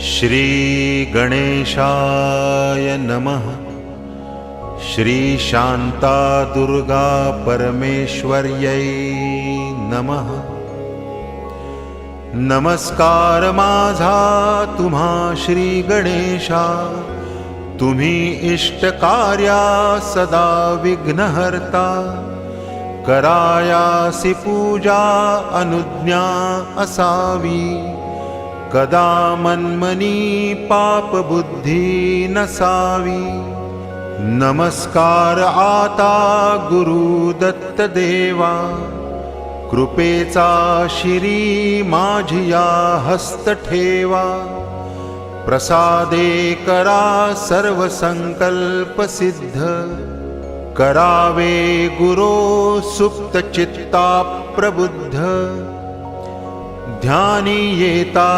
श्री गणेशाय नमः। श्री शांता दुर्गा परमेश्वर्यै नमः। नमस्कार माझा तुम्हा श्री गणेशा, तुम्ही इष्ट कार्या सदा विघ्नहर्ता। करायासी पूजा अनुज्ञा असावी, कदा मन्मनी पाप बुद्धी नसावी। नमस्कार आता गुरु दत्त देवा, कृपेचा शिरी माझिया हस्त ठेवा। प्रसादे करा सर्व संकल्प सिद्ध, करावे गुरो सुप्त चित्ता प्रबुद्ध। ध्यानी येता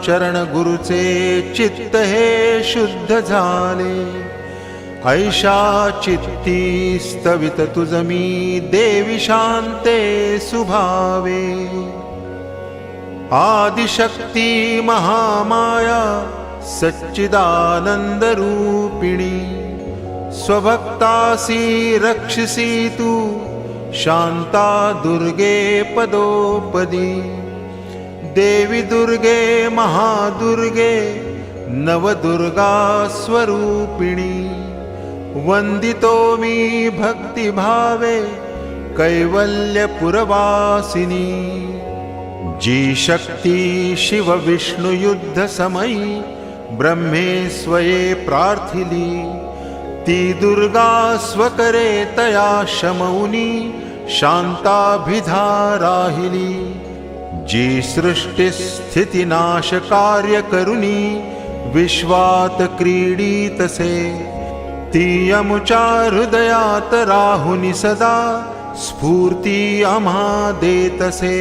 चरण गुरुचे चित्त हे शुद्ध झाले। ऐशा चित्ती स्तवित तुझ मी देवी शांते सुभावे। आदिशक्ती महामाया सच्चिदानंद रूपिणी, स्वभक्तासी रक्षसी तू शांता दुर्गे पदोपदी। देवी दुर्गे महादुर्गे नवदुर्गा स्वरूपिणी, वंदितो मी भक्तिभावे कैवल्यपुरवासिनी। जी शक्ती शिव विष्णु युद्ध समयी ब्रह्मेश्वये प्रार्थिली, ती दुर्गा स्वकरे तया शमौनी शांताभिधा राहिली। जी सृष्टि स्थिति नाश कार्य करुनी विश्वात क्रीडितसे, ती अमुचा हृदयात राहुनी सदा स्फूर्ती आम्हा देतसे।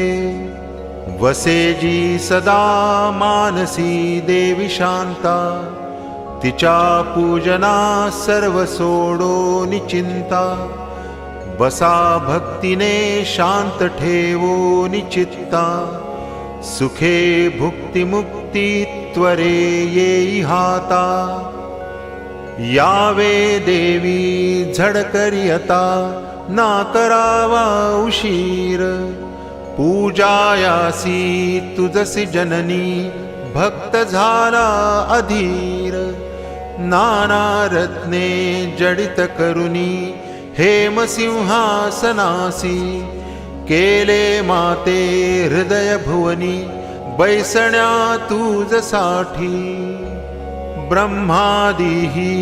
वसे जी सदा मानसी देवी शांता, तिच्या पूजना सर्व सोडो निचिंता। बसा भक्तीने शांत ठेवो निचित्ता, सुखे भुक्ती मुक्ती त्वरे येई हाता। यावे देवी झडकरियता, ना करावा उशीर। पूजायासी तुझसी जननी भक्त झाला अधीर। नाना रत्ने जडित करुनी हेम सिंहासनासी, केले माते हृदय भुवनी बैसण्या तुझसाठी। ब्रह्मादिही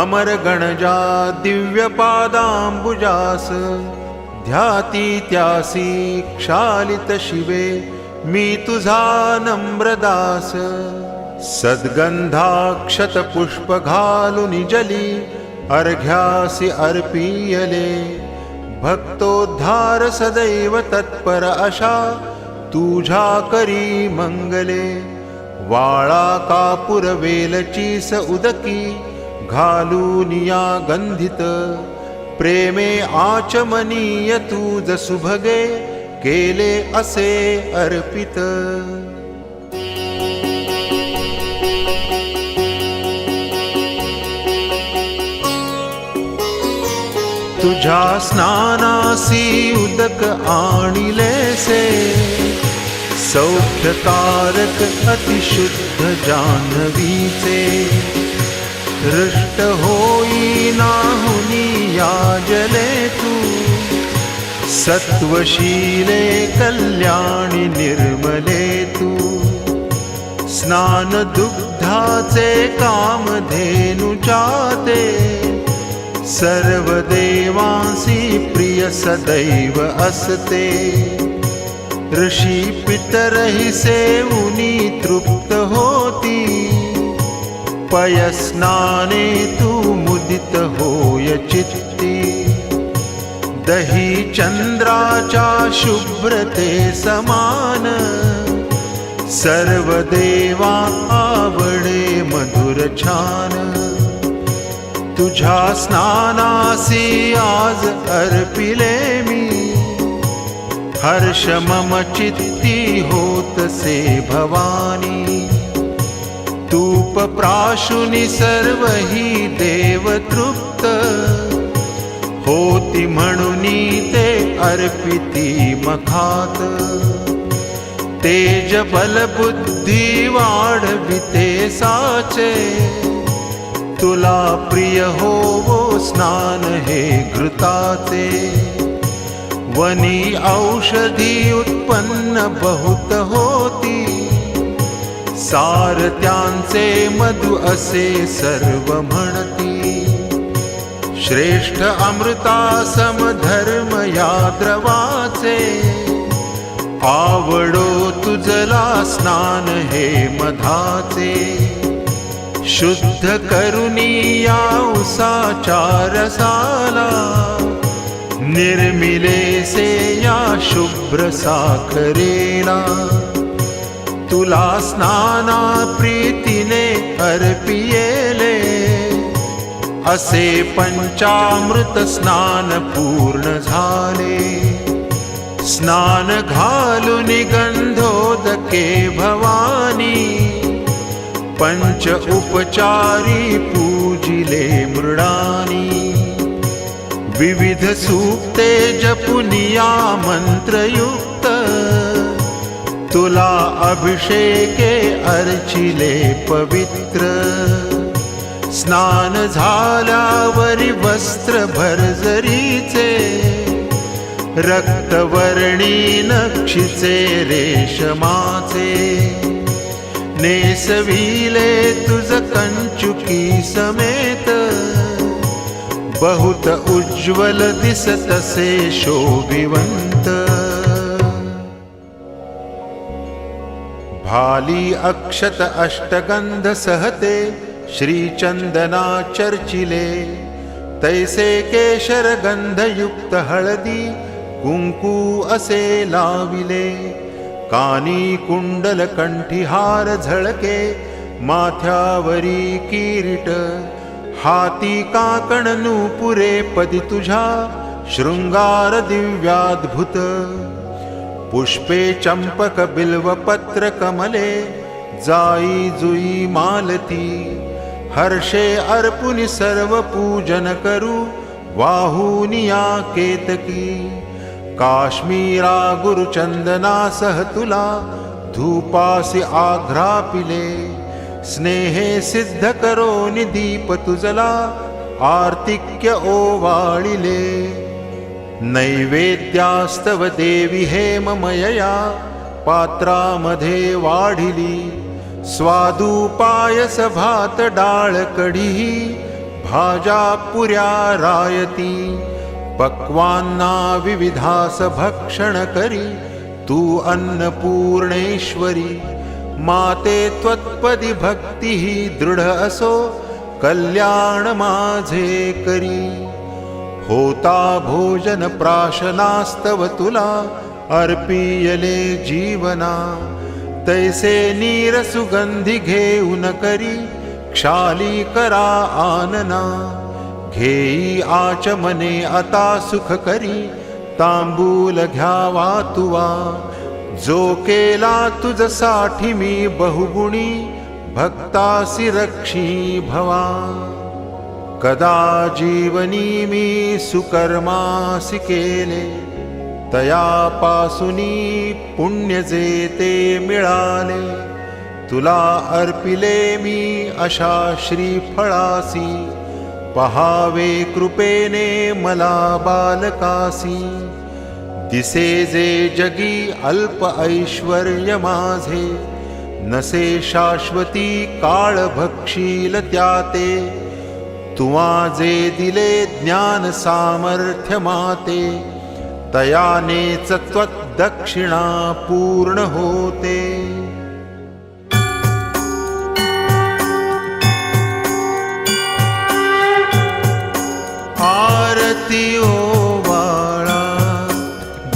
अमर गणजा दिव्य पादांबुजास, ध्याती त्यासी क्षालित शिवे मी तुझा नम्रदास। सद्गंधाक्षत पुष्प घालुनि जली अर्घ्यासी अर्पीयले। भक्तोद्धार सदैव तत्पर अशा तुझ्या करी मंगले। वाळा कापूर वेलचीस उदकी घालूनिया गंधित, प्रेमे आचमनीय तुझ सुभगे केले असे अर्पित। तुझ्या स्नानासी उदक आणिलेसे, सौख्यकारक अतिशुद्ध जान्हवीचे। हृष्ट होई नाहुनी याजले तू, सत्वशीले कल्याणी निर्मले तू। स्नान दुग्धाचे कामधेनुचाते, सर्व देवांसी प्रिय सदैव असते। ऋषी पितरहि सेवुनी तृप्त होती, पयस्नाने तू मुदित होय चित्ती। दही चंद्राच्या शुभ्रते समान, सर्व देवा आवडे मधुर छान। तुझ्या स्नानासी आज अर्पिले मी, हर्ष मम चित्ती होत से भवानी। धूप प्राशुनी सर्व ही देव तृप्त होती म्हणुनी ते अर्पिती मखात तेज बल बुद्धी वाढविते साचे तुला प्रिय होवो स्नान हे घृताचे वनी औषधी उत्पन्न बहुत होती सार त्यांचे मधु असे सर्व म्हणती श्रेष्ठ अमृता समधर्म या द्रवाचे आवडो तुझला स्नान हे मधाचे शुद्ध करुणी या उसाच्या रसाला निर्मिले से या शुभ्र साखरेला तुला स्नाना प्रीतीने अर्पियेले असे पंचामृत स्नान पूर्ण झाले स्नान घालून गंधोदके भवानी पंच उपचारी पूजिले मृडानी विविध सूक्ते जपुनिया मंत्रयुक्त तुला अभिषेके अर्चिले पवित्र स्नान झाल्यावरी वस्त्र भरजरीचे रक्तवर्णी नक्षीचे रेशमाचे नेसविले तुझ कंचुकी समेत बहुत उज्ज्वल दिसतसे शोभिवंत भाली अक्षत अष्टगंध सहते श्रीचंदना चर्चिले तैसे केशर गंधयुक्त हळदी कुंकू असे लाविले कानी कुंडल कंठीहार झळके माथ्यावरी किरीट हाती काकण नूपुरे पदी तुझ्या शृंगार दिव्याद्भुत पुष्पे चंपक बिल्वपत्र कमले जाई जुई मालती हर्षे अर्पुनि सर्व पूजन करू वाहुनिया केतकी काश्मीरा गुरुचंदना सह तुला धूपासी आघ्रापिले स्नेहे सिद्ध करो दीप तुझला आर्तिक्य ओवाळिले नैवेद्यास्तव देवी हेममयया पात्रामध्ये वाढिली स्वादू पायस भात डाळ कढी भाजा पुऱ्या रायती पक्वांना विविधास भक्षण करी तू अन्नपूर्णेश्वरी माते त्वत्पदी भक्ती दृढ असो कल्याण माझे करी होता भोजन प्राशनास्तव तुला अर्पियले जीवना तैसे नीर सुगंधी घेऊन करी क्षाली करा आनना घेई आचमने आता सुख करी तांबूल घ्यावा तुवा जो केला तुझसाठी मी बहुगुणी भक्तासी रक्षी भवा कदा जीवनी मी सुकर्मासी केले तयापासुनी पुण्य जे ते मिळाले तुला अर्पिले मी अशा श्रीफळासी पहावे कृपेने मला बालकासी दिसे जे जगी अल्प ऐश्वर्य माझे नसे शाश्वती काळ भक्षील त्याते तुवा जे दिले ज्ञान सामर्थ्य माते तयानेच त्वद्दक्षिणा पूर्ण होते आरती ओवाळा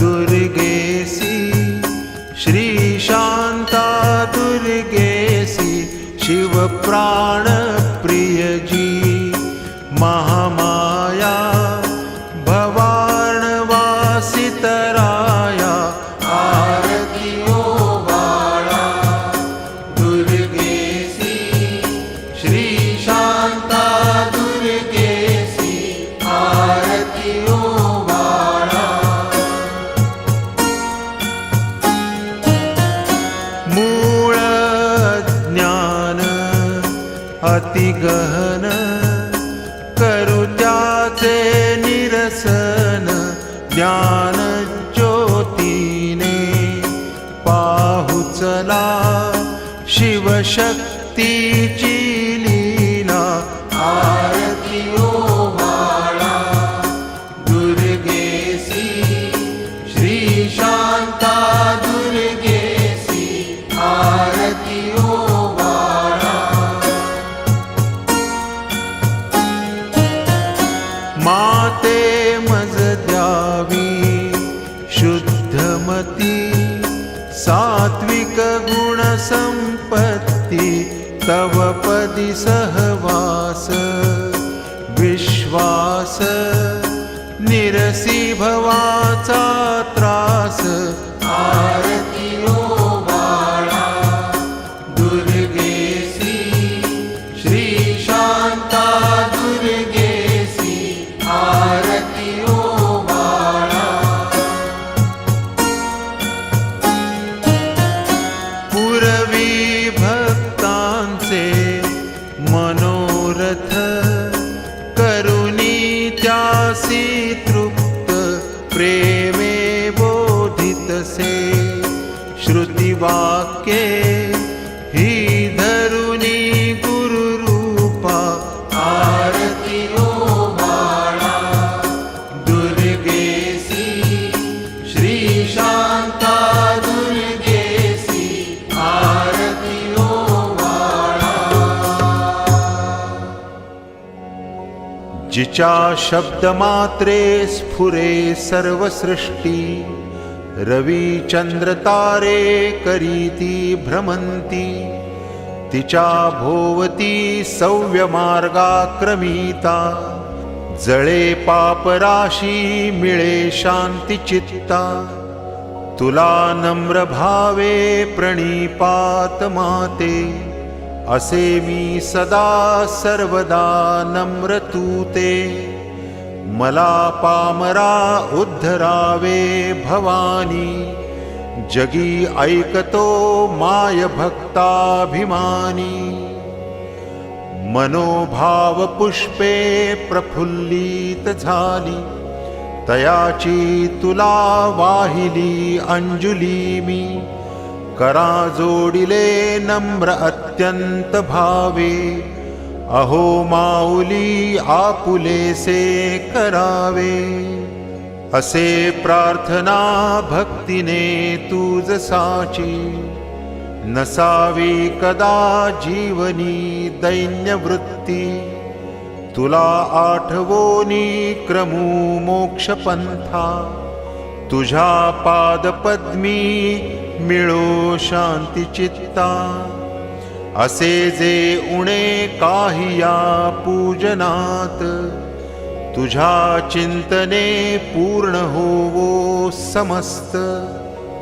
दुर्गेसी श्री शांता दुर्गेसी शिवप्राण प्रियजी महामाया भवार्णवासितराया आरती ओवाळा दुर्गेसी ज्ञान ज्योतीने पाहू चला शिवशक्तीची लीला. आरती ओवाळा दुर्गेसी श्री शांता दुर्गेसी. आरती ओवाळा माते मज द्यावी शुद्धमती सात्विक गुण संपत्ती. तव पदी सहवास विश्वास निरसी भवाचा त्रास. आरती ओवाळा दुर्गेसी श्री शांता दुर्गेसी. आरती ओवाळा पुरवी भक्तांचे मनोरथ करुणी त्यासी तृप्त. प्रेमे बोधितसे श्रुतिवाक्ये ही धरुणी गुरुरूपा. आरती ओवाळा दुर्गेसी श्री शांता दुर्गेसी. आरती ओवाळा जिच्या शब्दमात्रे स्फुरे सर्व सृष्टी. रवी चंद्र तारे करीती भ्रमंती. तिच्या भोवती सव्य मार्गाक्रमिता. जळे पापराशी मिळे शांती चित्ता. तुला नम्र भावे प्रणिपात माते. असे मी सदा सर्वदा नम्र तूते. मला पामरा उद्धरावे भवानी. जगी ऐकतो माय भक्ताभिमानी. मनोभाव पुष्पे प्रफुल्लित झाली. तयाची तुला वाहिली अंजुली मी. करा जोडिले नम्र अत्यंत भावे. अहो माऊली आपुलेसे करावे. असे प्रार्थना भक्तीने तुझ साची. नसावी कदा जीवनी दैन्यवृत्ती. तुला आठवोनी क्रमू मोक्षपंथा. तुझ्या पादपद्मी मिळो शांती चित्ता. असे जे उणे काही या पूजनात. तुझ्या चिंतने पूर्ण होवो समस्त.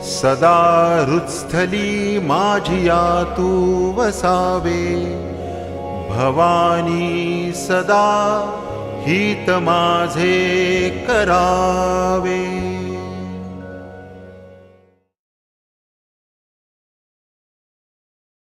सदा हृत्स्थली माझिया तू वसावे. भवानी सदा हित माझे करावे.